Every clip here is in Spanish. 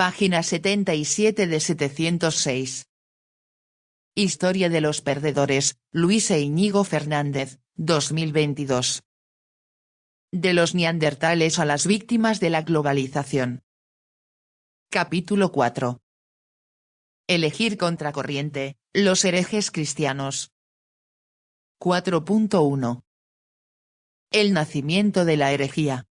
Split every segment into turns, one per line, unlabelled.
Página 77 de 706. Historia de los perdedores, Luis e Íñigo Fernández, 2022. De los neandertales a las víctimas de la globalización. Capítulo 4. Elegir contracorriente, los herejes cristianos. 4.1. El nacimiento de la herejía.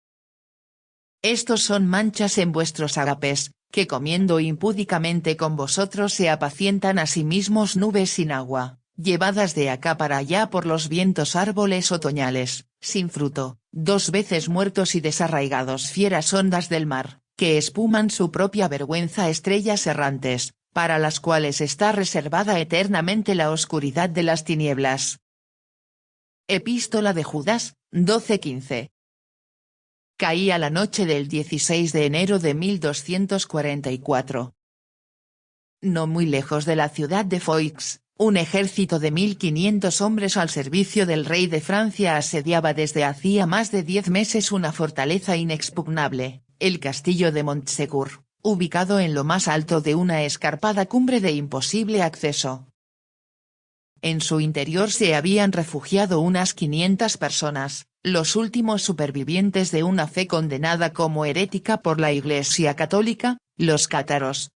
Estos son manchas en vuestros agapes, que comiendo impúdicamente con vosotros se apacientan a sí mismos nubes sin agua, llevadas de acá para allá por los vientos árboles otoñales, sin fruto, 2 veces muertos y desarraigados fieras ondas del mar, que espuman su propia vergüenza estrellas errantes, para las cuales está reservada eternamente la oscuridad de las tinieblas. Epístola de Judas, 12:15. Caía la noche del 16 de enero de 1244. No muy lejos de la ciudad de Foix, un ejército de 1500 hombres al servicio del rey de Francia asediaba desde hacía más de 10 meses una fortaleza inexpugnable, el castillo de Montsegur, ubicado en lo más alto de una escarpada cumbre de imposible acceso. En su interior se habían refugiado unas 500 personas, los últimos supervivientes de una fe condenada como herética por la Iglesia Católica, los cátaros.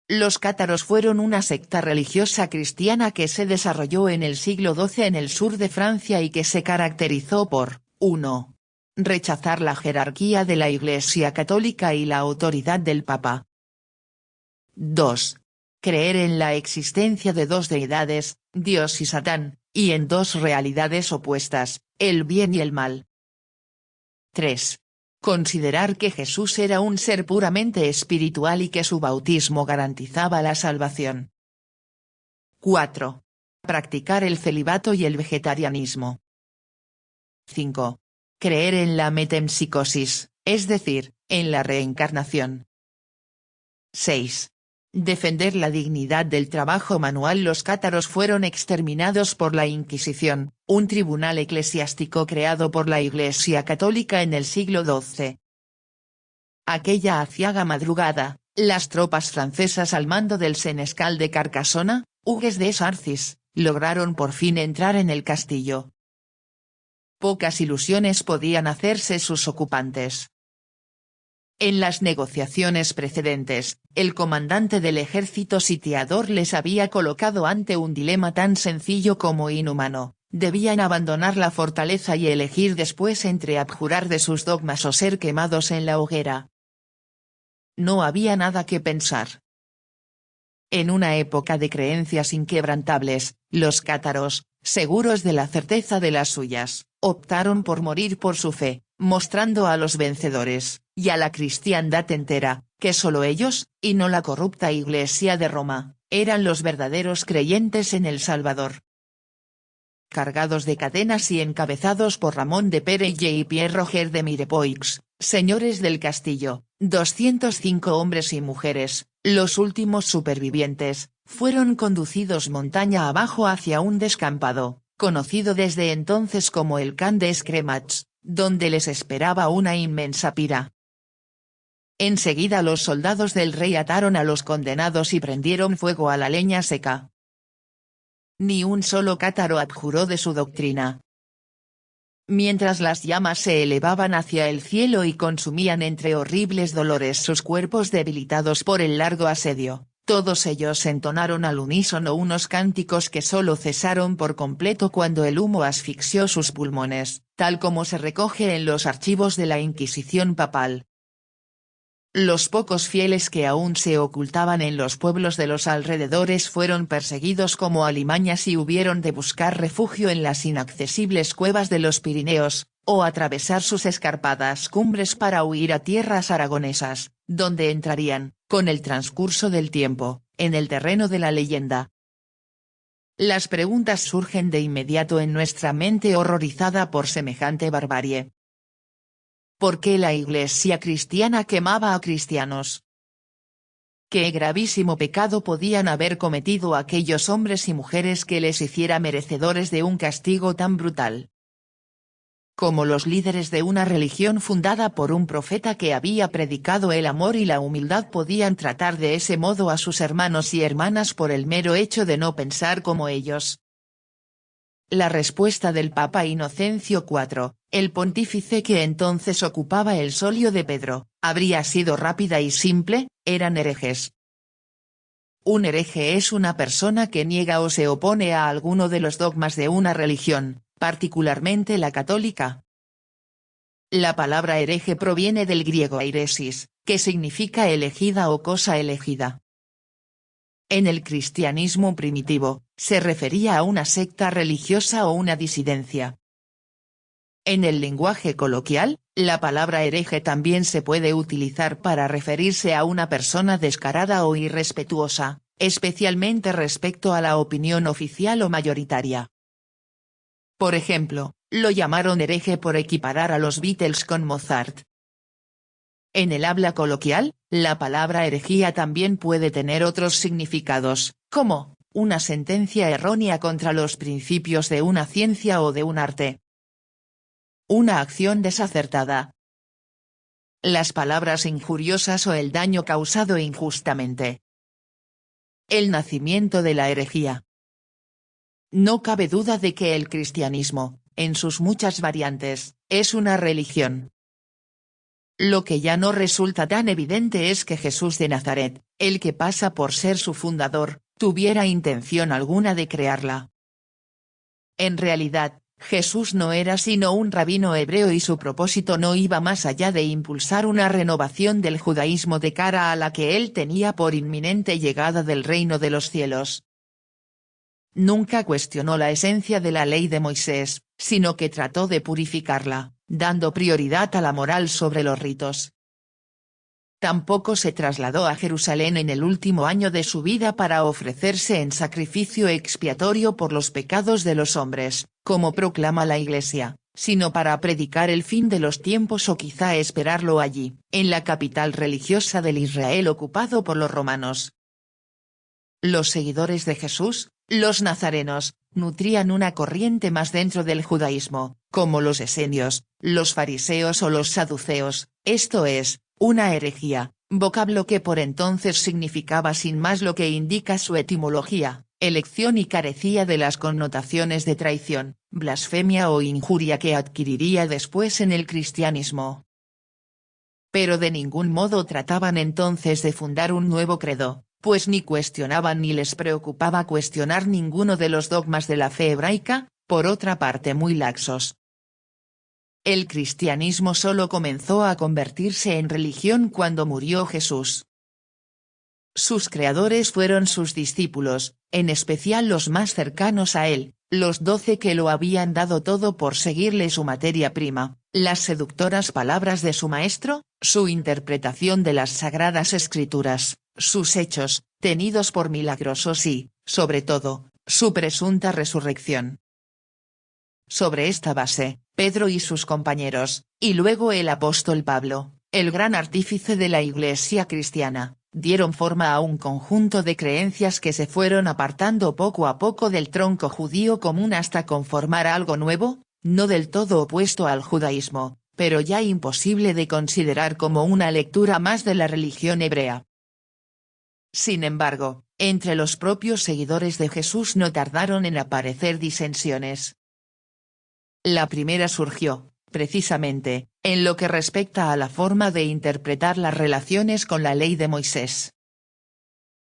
Los cátaros fueron una secta religiosa cristiana que se desarrolló en el siglo XII en el sur de Francia y que se caracterizó por, 1. Rechazar la jerarquía de la Iglesia Católica y la autoridad del Papa. 2. Creer en la existencia de 2 deidades, Dios y Satán, y en 2 realidades opuestas, el bien y el mal. 3. Considerar que Jesús era un ser puramente espiritual y que su bautismo garantizaba la salvación. 4. Practicar el celibato y el vegetarianismo. 5. Creer en la metempsicosis, es decir, en la reencarnación. 6. Defender la dignidad del trabajo manual. Los cátaros fueron exterminados por la Inquisición, un tribunal eclesiástico creado por la Iglesia Católica en el siglo XII. Aquella aciaga madrugada, las tropas francesas al mando del senescal de Carcassona, Hugues de Sarcis, lograron por fin entrar en el castillo. Pocas ilusiones podían hacerse sus ocupantes. En las negociaciones precedentes, el comandante del ejército sitiador les había colocado ante un dilema tan sencillo como inhumano: debían abandonar la fortaleza y elegir después entre abjurar de sus dogmas o ser quemados en la hoguera. No había nada que pensar. En una época de creencias inquebrantables, los cátaros, seguros de la certeza de las suyas, optaron por morir por su fe, mostrando a los vencedores, y a la cristiandad entera, que solo ellos, y no la corrupta Iglesia de Roma, eran los verdaderos creyentes en el Salvador. Cargados de cadenas y encabezados por Ramón de Perelle y Pierre Roger de Mirepoix, señores del castillo, 205 hombres y mujeres, los últimos supervivientes, fueron conducidos montaña abajo hacia un descampado, conocido desde entonces como el Camp des Cremats, donde les esperaba una inmensa pira. Enseguida los soldados del rey ataron a los condenados y prendieron fuego a la leña seca. Ni un solo cátaro abjuró de su doctrina. Mientras las llamas se elevaban hacia el cielo y consumían entre horribles dolores sus cuerpos debilitados por el largo asedio, todos ellos entonaron al unísono unos cánticos que solo cesaron por completo cuando el humo asfixió sus pulmones, tal como se recoge en los archivos de la Inquisición papal. Los pocos fieles que aún se ocultaban en los pueblos de los alrededores fueron perseguidos como alimañas y hubieron de buscar refugio en las inaccesibles cuevas de los Pirineos, o atravesar sus escarpadas cumbres para huir a tierras aragonesas, donde entrarían, con el transcurso del tiempo, en el terreno de la leyenda. Las preguntas surgen de inmediato en nuestra mente horrorizada por semejante barbarie. ¿Por qué la Iglesia cristiana quemaba a cristianos? ¿Qué gravísimo pecado podían haber cometido aquellos hombres y mujeres que les hiciera merecedores de un castigo tan brutal? como los líderes de una religión fundada por un profeta que había predicado el amor y la humildad podían tratar de ese modo a sus hermanos y hermanas por el mero hecho de no pensar como ellos. La respuesta del Papa Inocencio IV, el pontífice que entonces ocupaba el solio de Pedro, habría sido rápida y simple: eran herejes. Un hereje es una persona que niega o se opone a alguno de los dogmas de una religión, particularmente la católica. La palabra hereje proviene del griego airesis, que significa elegida o cosa elegida. En el cristianismo primitivo, se refería a una secta religiosa o una disidencia. En el lenguaje coloquial, la palabra hereje también se puede utilizar para referirse a una persona descarada o irrespetuosa, especialmente respecto a la opinión oficial o mayoritaria. Por ejemplo, lo llamaron hereje por equiparar a los Beatles con Mozart. En el habla coloquial, la palabra herejía también puede tener otros significados, como una sentencia errónea contra los principios de una ciencia o de un arte. Una acción desacertada. Las palabras injuriosas o el daño causado injustamente. El nacimiento de la herejía. No cabe duda de que el cristianismo, en sus muchas variantes, es una religión. Lo que ya no resulta tan evidente es que Jesús de Nazaret, el que pasa por ser su fundador, tuviera intención alguna de crearla. En realidad, Jesús no era sino un rabino hebreo y su propósito no iba más allá de impulsar una renovación del judaísmo de cara a la que él tenía por inminente llegada del reino de los cielos. Nunca cuestionó la esencia de la ley de Moisés, sino que trató de purificarla, dando prioridad a la moral sobre los ritos. Tampoco se trasladó a Jerusalén en el último año de su vida para ofrecerse en sacrificio expiatorio por los pecados de los hombres, como proclama la Iglesia, sino para predicar el fin de los tiempos o quizá esperarlo allí, en la capital religiosa del Israel ocupado por los romanos. Los seguidores de Jesús, los nazarenos, nutrían una corriente más dentro del judaísmo, como los esenios, los fariseos o los saduceos, esto es, una herejía, vocablo que por entonces significaba sin más lo que indica su etimología, elección, y carecía de las connotaciones de traición, blasfemia o injuria que adquiriría después en el cristianismo. Pero de ningún modo trataban entonces de fundar un nuevo credo, pues ni cuestionaban ni les preocupaba cuestionar ninguno de los dogmas de la fe hebraica, por otra parte muy laxos. El cristianismo solo comenzó a convertirse en religión cuando murió Jesús. Sus creadores fueron sus discípulos, en especial los más cercanos a él, los 12 que lo habían dado todo por seguirle su materia prima, las seductoras palabras de su maestro, su interpretación de las sagradas escrituras, sus hechos, tenidos por milagrosos y, sobre todo, su presunta resurrección. Sobre esta base, Pedro y sus compañeros, y luego el apóstol Pablo, el gran artífice de la Iglesia cristiana, dieron forma a un conjunto de creencias que se fueron apartando poco a poco del tronco judío común hasta conformar algo nuevo, no del todo opuesto al judaísmo, pero ya imposible de considerar como una lectura más de la religión hebrea. Sin embargo, entre los propios seguidores de Jesús no tardaron en aparecer disensiones. La primera surgió, precisamente, en lo que respecta a la forma de interpretar las relaciones con la ley de Moisés.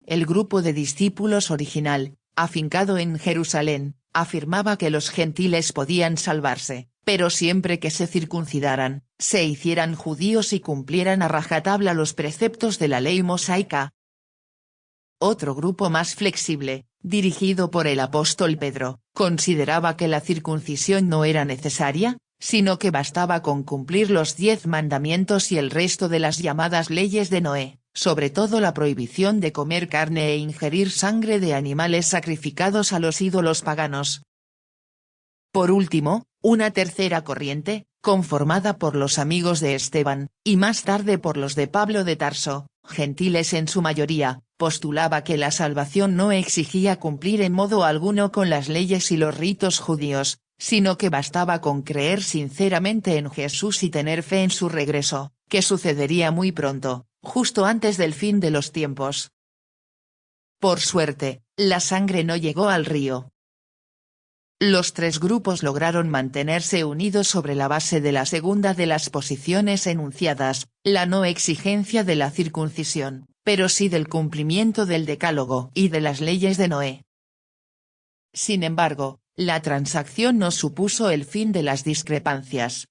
El grupo de discípulos original, afincado en Jerusalén, afirmaba que los gentiles podían salvarse, pero siempre que se circuncidaran, se hicieran judíos y cumplieran a rajatabla los preceptos de la ley mosaica. Otro grupo más flexible, dirigido por el apóstol Pedro, consideraba que la circuncisión no era necesaria, sino que bastaba con cumplir los 10 mandamientos y el resto de las llamadas leyes de Noé, sobre todo la prohibición de comer carne e ingerir sangre de animales sacrificados a los ídolos paganos. Por último, una tercera corriente, conformada por los amigos de Esteban, y más tarde por los de Pablo de Tarso, gentiles en su mayoría, postulaba que la salvación no exigía cumplir en modo alguno con las leyes y los ritos judíos, sino que bastaba con creer sinceramente en Jesús y tener fe en su regreso, que sucedería muy pronto, justo antes del fin de los tiempos. Por suerte, la sangre no llegó al río. Los tres grupos lograron mantenerse unidos sobre la base de la segunda de las posiciones enunciadas, la no exigencia de la circuncisión, pero sí del cumplimiento del Decálogo y de las leyes de Noé. Sin embargo, la transacción no supuso el fin de las discrepancias.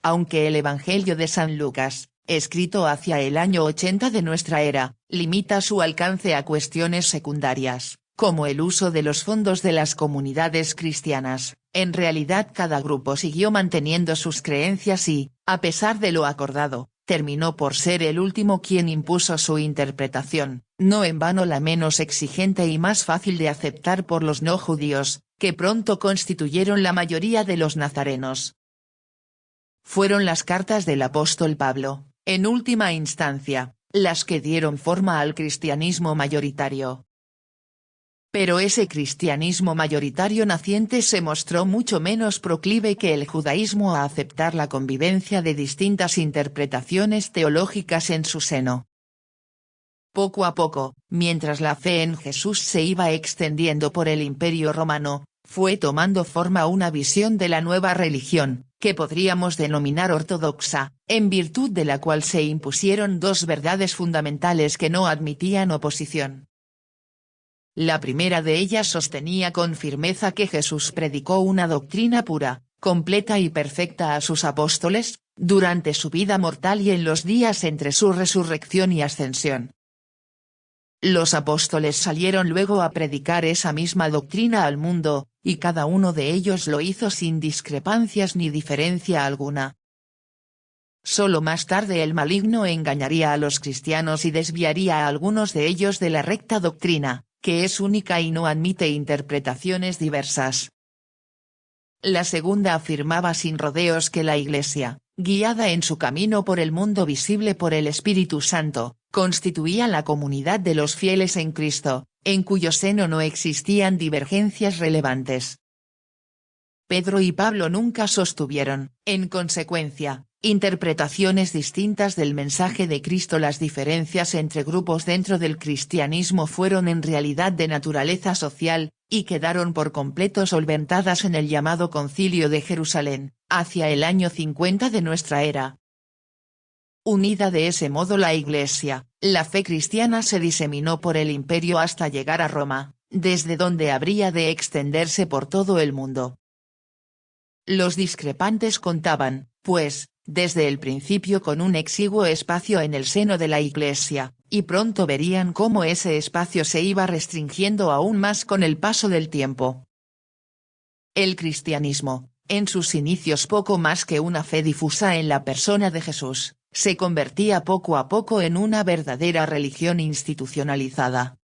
Aunque el Evangelio de San Lucas, escrito hacia el año 80 de nuestra era, limita su alcance a cuestiones secundarias, como el uso de los fondos de las comunidades cristianas, en realidad cada grupo siguió manteniendo sus creencias y, a pesar de lo acordado, terminó por ser el último quien impuso su interpretación, no en vano la menos exigente y más fácil de aceptar por los no judíos, que pronto constituyeron la mayoría de los nazarenos. Fueron las cartas del apóstol Pablo, en última instancia, las que dieron forma al cristianismo mayoritario. Pero ese cristianismo mayoritario naciente se mostró mucho menos proclive que el judaísmo a aceptar la convivencia de distintas interpretaciones teológicas en su seno. Poco a poco, mientras la fe en Jesús se iba extendiendo por el Imperio Romano, fue tomando forma una visión de la nueva religión, que podríamos denominar ortodoxa, en virtud de la cual se impusieron dos verdades fundamentales que no admitían oposición. La primera de ellas sostenía con firmeza que Jesús predicó una doctrina pura, completa y perfecta a sus apóstoles, durante su vida mortal y en los días entre su resurrección y ascensión. Los apóstoles salieron luego a predicar esa misma doctrina al mundo, y cada uno de ellos lo hizo sin discrepancias ni diferencia alguna. Solo más tarde el maligno engañaría a los cristianos y desviaría a algunos de ellos de la recta doctrina, que es única y no admite interpretaciones diversas. La segunda afirmaba sin rodeos que la Iglesia, guiada en su camino por el mundo visible por el Espíritu Santo, constituía la comunidad de los fieles en Cristo, en cuyo seno no existían divergencias relevantes. Pedro y Pablo nunca sostuvieron, en consecuencia, interpretaciones distintas del mensaje de Cristo. Las diferencias entre grupos dentro del cristianismo fueron en realidad de naturaleza social, y quedaron por completo solventadas en el llamado Concilio de Jerusalén, hacia el año 50 de nuestra era. Unida de ese modo la Iglesia, la fe cristiana se diseminó por el imperio hasta llegar a Roma, desde donde habría de extenderse por todo el mundo. Los discrepantes contaban, pues, desde el principio con un exiguo espacio en el seno de la Iglesia, y pronto verían cómo ese espacio se iba restringiendo aún más con el paso del tiempo. El cristianismo, en sus inicios poco más que una fe difusa en la persona de Jesús, se convertía poco a poco en una verdadera religión institucionalizada.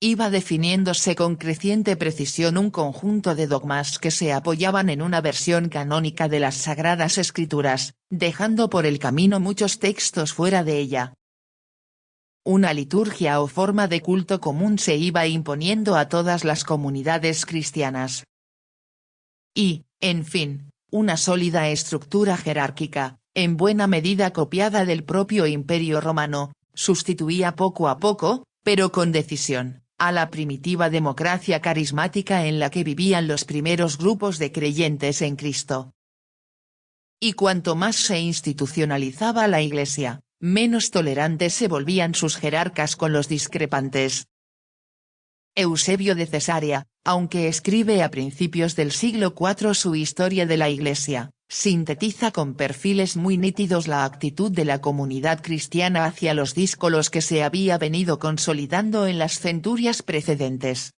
Iba definiéndose con creciente precisión un conjunto de dogmas que se apoyaban en una versión canónica de las Sagradas Escrituras, dejando por el camino muchos textos fuera de ella. Una liturgia o forma de culto común se iba imponiendo a todas las comunidades cristianas. Y, en fin, una sólida estructura jerárquica, en buena medida copiada del propio Imperio Romano, sustituía poco a poco, pero con decisión, a la primitiva democracia carismática en la que vivían los primeros grupos de creyentes en Cristo. Y cuanto más se institucionalizaba la Iglesia, menos tolerantes se volvían sus jerarcas con los discrepantes. Eusebio de Cesarea, aunque escribe a principios del siglo IV su Historia de la Iglesia, sintetiza con perfiles muy nítidos la actitud de la comunidad cristiana hacia los díscolos que se había venido consolidando en las centurias precedentes.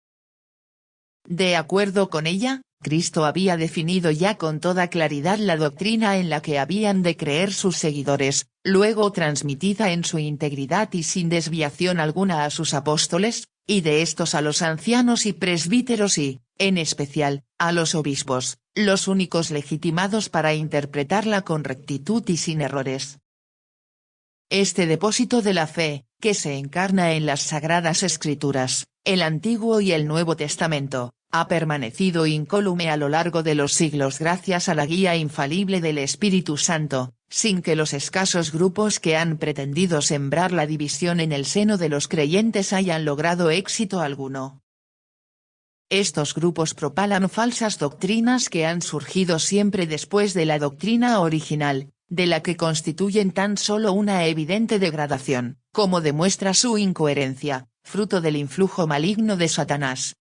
De acuerdo con ella, Cristo había definido ya con toda claridad la doctrina en la que habían de creer sus seguidores, luego transmitida en su integridad y sin desviación alguna a sus apóstoles, y de estos a los ancianos y presbíteros y, en especial, a los obispos, los únicos legitimados para interpretarla con rectitud y sin errores. Este depósito de la fe, que se encarna en las Sagradas Escrituras, el Antiguo y el Nuevo Testamento, ha permanecido incólume a lo largo de los siglos gracias a la guía infalible del Espíritu Santo, sin que los escasos grupos que han pretendido sembrar la división en el seno de los creyentes hayan logrado éxito alguno. Estos grupos propalan falsas doctrinas que han surgido siempre después de la doctrina original, de la que constituyen tan solo una evidente degradación, como demuestra su incoherencia, fruto del influjo maligno de Satanás.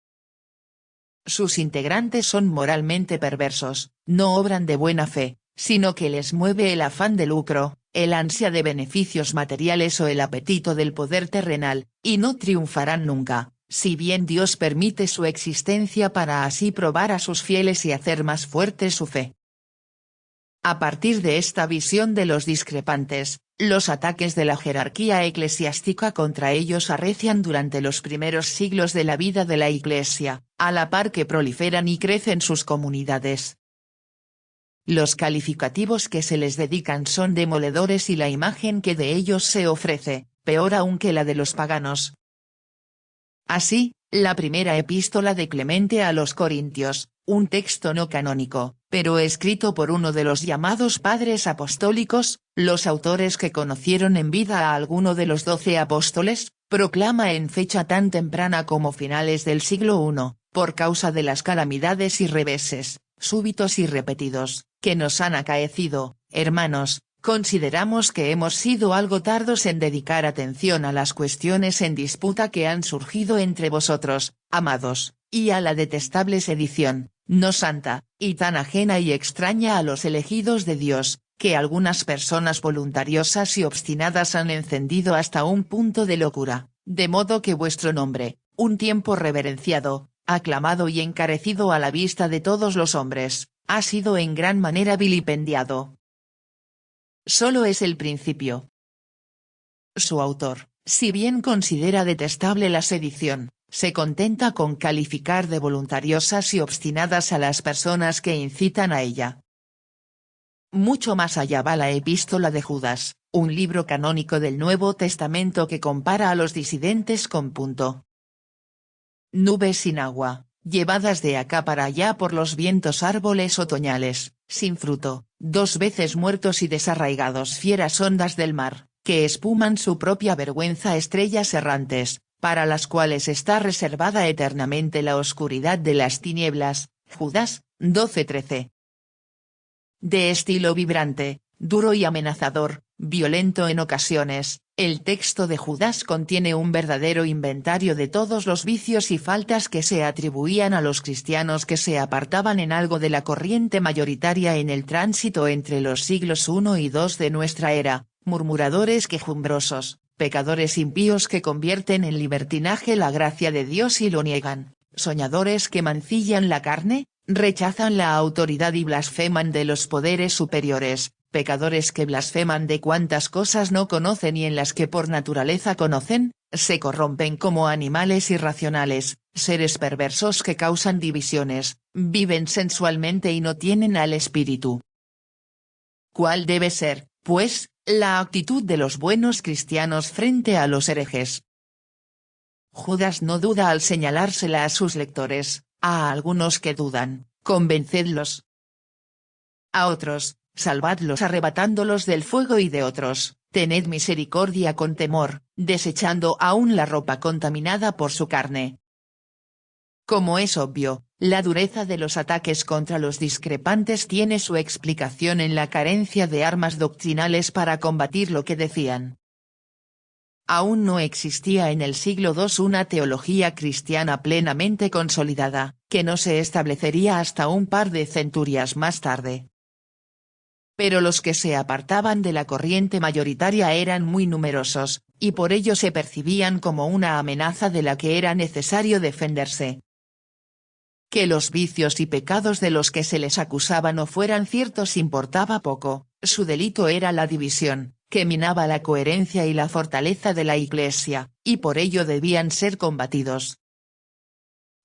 Sus integrantes son moralmente perversos, no obran de buena fe, sino que les mueve el afán de lucro, el ansia de beneficios materiales o el apetito del poder terrenal, y no triunfarán nunca, si bien Dios permite su existencia para así probar a sus fieles y hacer más fuerte su fe. A partir de esta visión de los discrepantes, los ataques de la jerarquía eclesiástica contra ellos arrecian durante los primeros siglos de la vida de la Iglesia, a la par que proliferan y crecen sus comunidades. Los calificativos que se les dedican son demoledores y la imagen que de ellos se ofrece, peor aún que la de los paganos. Así, la primera epístola de Clemente a los Corintios, un texto no canónico, pero escrito por uno de los llamados padres apostólicos, los autores que conocieron en vida a alguno de los 12 apóstoles, proclama en fecha tan temprana como finales del siglo I, por causa de las calamidades y reveses, súbitos y repetidos, que nos han acaecido, hermanos, consideramos que hemos sido algo tardos en dedicar atención a las cuestiones en disputa que han surgido entre vosotros, amados, y a la detestable sedición, no santa, y tan ajena y extraña a los elegidos de Dios, que algunas personas voluntariosas y obstinadas han encendido hasta un punto de locura, de modo que vuestro nombre, un tiempo reverenciado, aclamado y encarecido a la vista de todos los hombres, ha sido en gran manera vilipendiado. Solo es el principio. Su autor, si bien considera detestable la sedición, se contenta con calificar de voluntariosas y obstinadas a las personas que incitan a ella. Mucho más allá va la epístola de Judas, un libro canónico del Nuevo Testamento que compara a los disidentes con punto. Nubes sin agua, llevadas de acá para allá por los vientos, árboles otoñales, sin fruto, 2 veces muertos y desarraigados, fieras ondas del mar, que espuman su propia vergüenza, estrellas errantes, para las cuales está reservada eternamente la oscuridad de las tinieblas. Judas, 12:13. De estilo vibrante, duro y amenazador, violento en ocasiones, el texto de Judas contiene un verdadero inventario de todos los vicios y faltas que se atribuían a los cristianos que se apartaban en algo de la corriente mayoritaria en el tránsito entre los siglos I y II de nuestra era, murmuradores quejumbrosos, pecadores impíos que convierten en libertinaje la gracia de Dios y lo niegan, soñadores que mancillan la carne, rechazan la autoridad y blasfeman de los poderes superiores, pecadores que blasfeman de cuantas cosas no conocen y en las que por naturaleza conocen, se corrompen como animales irracionales, seres perversos que causan divisiones, viven sensualmente y no tienen al espíritu. ¿Cuál debe ser, pues, la actitud de los buenos cristianos frente a los herejes? Judas no duda al señalársela a sus lectores, a algunos que dudan, convencedlos. A otros, salvadlos arrebatándolos del fuego, y de otros, tened misericordia con temor, desechando aún la ropa contaminada por su carne. Como es obvio, la dureza de los ataques contra los discrepantes tiene su explicación en la carencia de armas doctrinales para combatir lo que decían. Aún no existía en el siglo II una teología cristiana plenamente consolidada, que no se establecería hasta un par de centurias más tarde. Pero los que se apartaban de la corriente mayoritaria eran muy numerosos, y por ello se percibían como una amenaza de la que era necesario defenderse. Que los vicios y pecados de los que se les acusaba no fueran ciertos importaba poco, su delito era la división, que minaba la coherencia y la fortaleza de la Iglesia, y por ello debían ser combatidos.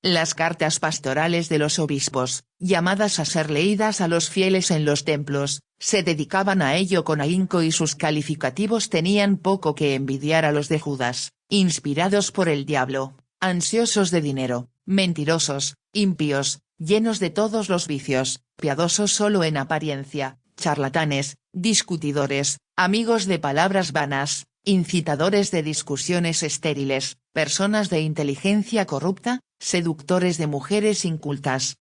Las cartas pastorales de los obispos, llamadas a ser leídas a los fieles en los templos, se dedicaban a ello con ahínco y sus calificativos tenían poco que envidiar a los de Judas, inspirados por el diablo, ansiosos de dinero, mentirosos, impíos, llenos de todos los vicios, piadosos solo en apariencia, charlatanes, discutidores, amigos de palabras vanas, incitadores de discusiones estériles, personas de inteligencia corrupta, seductores de mujeres incultas.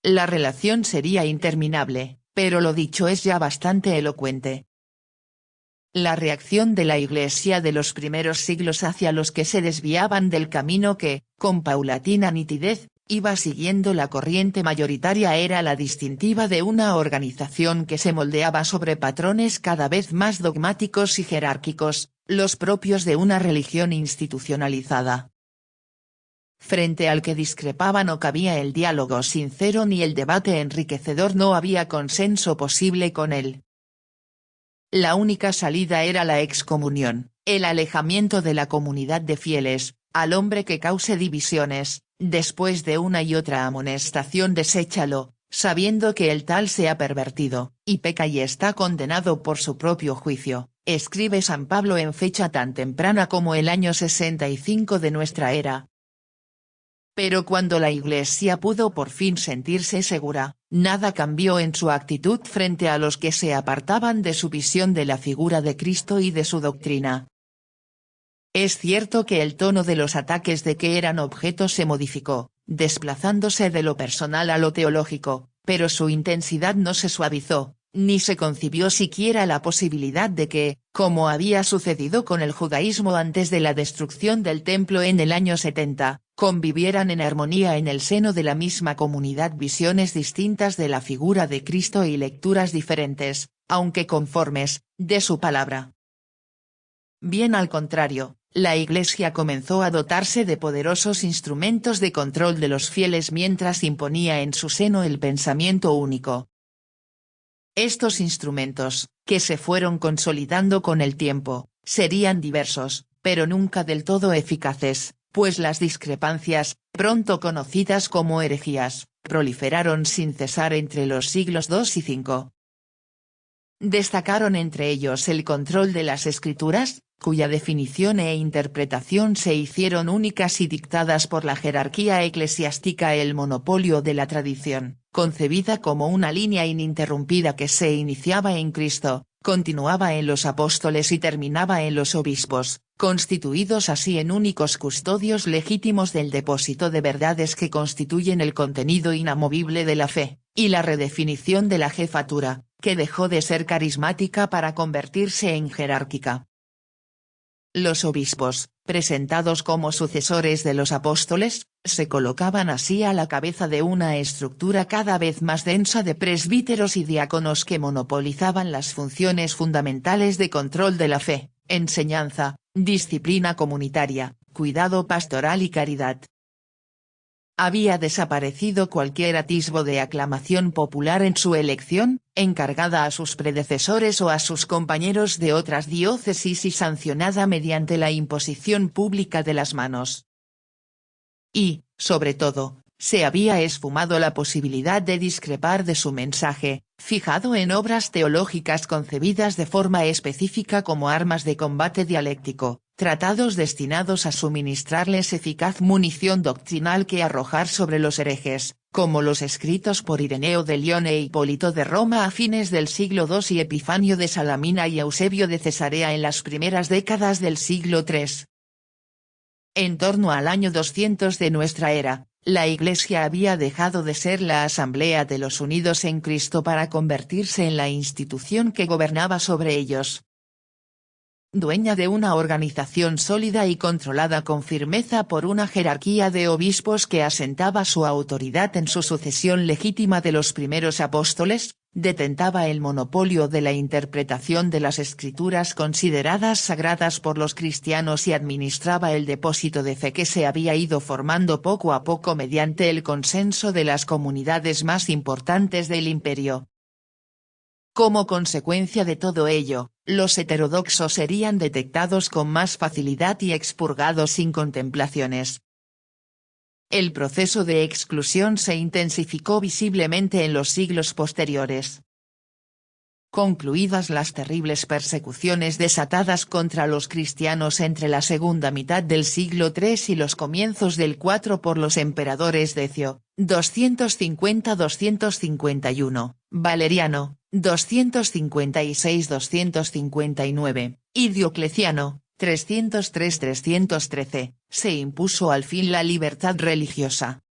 La relación sería interminable, pero lo dicho es ya bastante elocuente. La reacción de la Iglesia de los primeros siglos hacia los que se desviaban del camino que, con paulatina nitidez, iba siguiendo la corriente mayoritaria era la distintiva de una organización que se moldeaba sobre patrones cada vez más dogmáticos y jerárquicos, los propios de una religión institucionalizada. Frente al que discrepaba no cabía el diálogo sincero ni el debate enriquecedor, no había consenso posible con él. La única salida era la excomunión, el alejamiento de la comunidad de fieles, al hombre que cause divisiones, después de una y otra amonestación deséchalo, sabiendo que el tal se ha pervertido, y peca y está condenado por su propio juicio, escribe San Pablo en fecha tan temprana como el año 65 de nuestra era. Pero cuando la Iglesia pudo por fin sentirse segura, nada cambió en su actitud frente a los que se apartaban de su visión de la figura de Cristo y de su doctrina. Es cierto que el tono de los ataques de que eran objeto se modificó, desplazándose de lo personal a lo teológico, pero su intensidad no se suavizó, ni se concibió siquiera la posibilidad de que, como había sucedido con el judaísmo antes de la destrucción del templo en el año 70, convivieran en armonía en el seno de la misma comunidad visiones distintas de la figura de Cristo y lecturas diferentes, aunque conformes, de su palabra. Bien al contrario, la Iglesia comenzó a dotarse de poderosos instrumentos de control de los fieles mientras imponía en su seno el pensamiento único. Estos instrumentos, que se fueron consolidando con el tiempo, serían diversos, pero nunca del todo eficaces, pues las discrepancias, pronto conocidas como herejías, proliferaron sin cesar entre los siglos II y V. Destacaron entre ellos el control de las escrituras, cuya definición e interpretación se hicieron únicas y dictadas por la jerarquía eclesiástica, el monopolio de la tradición, concebida como una línea ininterrumpida que se iniciaba en Cristo, continuaba en los apóstoles y terminaba en los obispos, constituidos así en únicos custodios legítimos del depósito de verdades que constituyen el contenido inamovible de la fe, y la redefinición de la jefatura, que dejó de ser carismática para convertirse en jerárquica. Los obispos, presentados como sucesores de los apóstoles, se colocaban así a la cabeza de una estructura cada vez más densa de presbíteros y diáconos que monopolizaban las funciones fundamentales de control de la fe, enseñanza, disciplina comunitaria, cuidado pastoral y caridad. Había desaparecido cualquier atisbo de aclamación popular en su elección, encargada a sus predecesores o a sus compañeros de otras diócesis y sancionada mediante la imposición pública de las manos. Y, sobre todo, se había esfumado la posibilidad de discrepar de su mensaje, fijado en obras teológicas concebidas de forma específica como armas de combate dialéctico, tratados destinados a suministrarles eficaz munición doctrinal que arrojar sobre los herejes, como los escritos por Ireneo de León e Hipólito de Roma a fines del siglo II y Epifanio de Salamina y Eusebio de Cesarea en las primeras décadas del siglo III. En torno al año 200 de nuestra era, la Iglesia había dejado de ser la Asamblea de los Unidos en Cristo para convertirse en la institución que gobernaba sobre ellos. Dueña de una organización sólida y controlada con firmeza por una jerarquía de obispos que asentaba su autoridad en su sucesión legítima de los primeros apóstoles, detentaba el monopolio de la interpretación de las escrituras consideradas sagradas por los cristianos y administraba el depósito de fe que se había ido formando poco a poco mediante el consenso de las comunidades más importantes del imperio. Como consecuencia de todo ello, los heterodoxos serían detectados con más facilidad y expurgados sin contemplaciones. El proceso de exclusión se intensificó visiblemente en los siglos posteriores. concluidas las terribles persecuciones desatadas contra los cristianos entre la segunda mitad del siglo III y los comienzos del IV por los emperadores Decio, 250-251, Valeriano, 256-259, y Diocleciano, 303-313, se impuso al fin la libertad religiosa.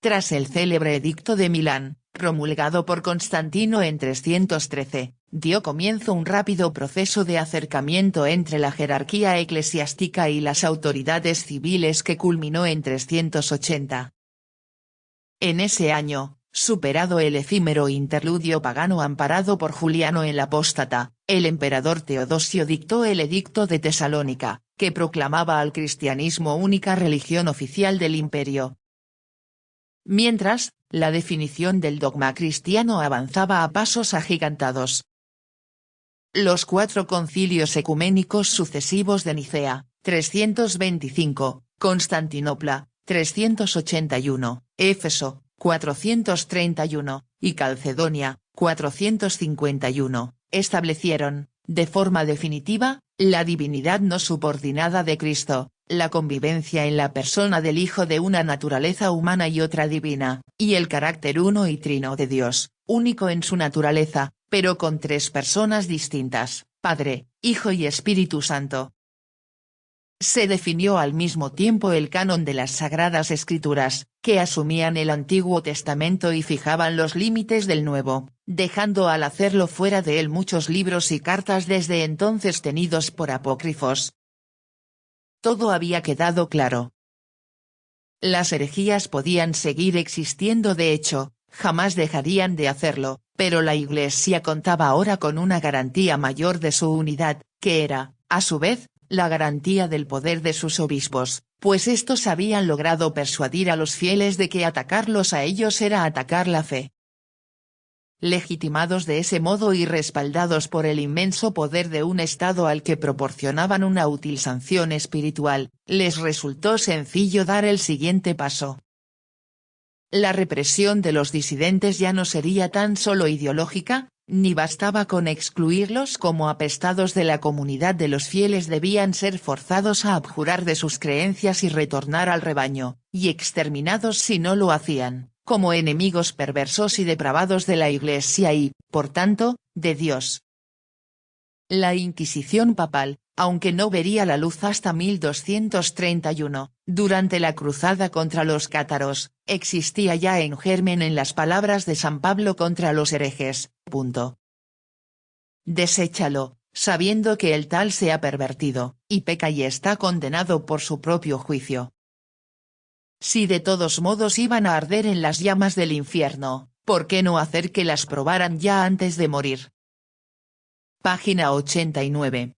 Tras el célebre Edicto de Milán, promulgado por Constantino en 313, dio comienzo un rápido proceso de acercamiento entre la jerarquía eclesiástica y las autoridades civiles que culminó en 380. En ese año, superado el efímero interludio pagano amparado por Juliano el Apóstata, el emperador Teodosio dictó el Edicto de Tesalónica, que proclamaba al cristianismo única religión oficial del imperio. Mientras, la definición del dogma cristiano avanzaba a pasos agigantados. Los 4 concilios ecuménicos sucesivos de Nicea, 325, Constantinopla, 381, Éfeso, 431, y Calcedonia, 451, establecieron, de forma definitiva, la divinidad no subordinada de Cristo, la convivencia en la persona del Hijo de una naturaleza humana y otra divina, y el carácter uno y trino de Dios, único en su naturaleza, pero con 3 personas distintas, Padre, Hijo y Espíritu Santo. Se definió al mismo tiempo el canon de las Sagradas Escrituras, que asumían el Antiguo Testamento y fijaban los límites del Nuevo, dejando al hacerlo fuera de él muchos libros y cartas desde entonces tenidos por apócrifos. Todo había quedado claro. Las herejías podían seguir existiendo, de hecho, jamás dejarían de hacerlo, pero la Iglesia contaba ahora con una garantía mayor de su unidad, que era, a su vez, la garantía del poder de sus obispos, pues estos habían logrado persuadir a los fieles de que atacarlos a ellos era atacar la fe. Legitimados de ese modo y respaldados por el inmenso poder de un Estado al que proporcionaban una útil sanción espiritual, les resultó sencillo dar el siguiente paso. La represión de los disidentes ya no sería tan solo ideológica, ni bastaba con excluirlos como apestados de la comunidad de los fieles, debían ser forzados a abjurar de sus creencias y retornar al rebaño, y exterminados si no lo hacían, como enemigos perversos y depravados de la Iglesia y, por tanto, de Dios. La Inquisición papal, aunque no vería la luz hasta 1231, durante la cruzada contra los cátaros, existía ya en germen en las palabras de San Pablo contra los herejes. Deséchalo, sabiendo que el tal se ha pervertido, y peca y está condenado por su propio juicio. Si de todos modos iban a arder en las llamas del infierno, ¿por qué no hacer que las probaran ya antes de morir? Página 89.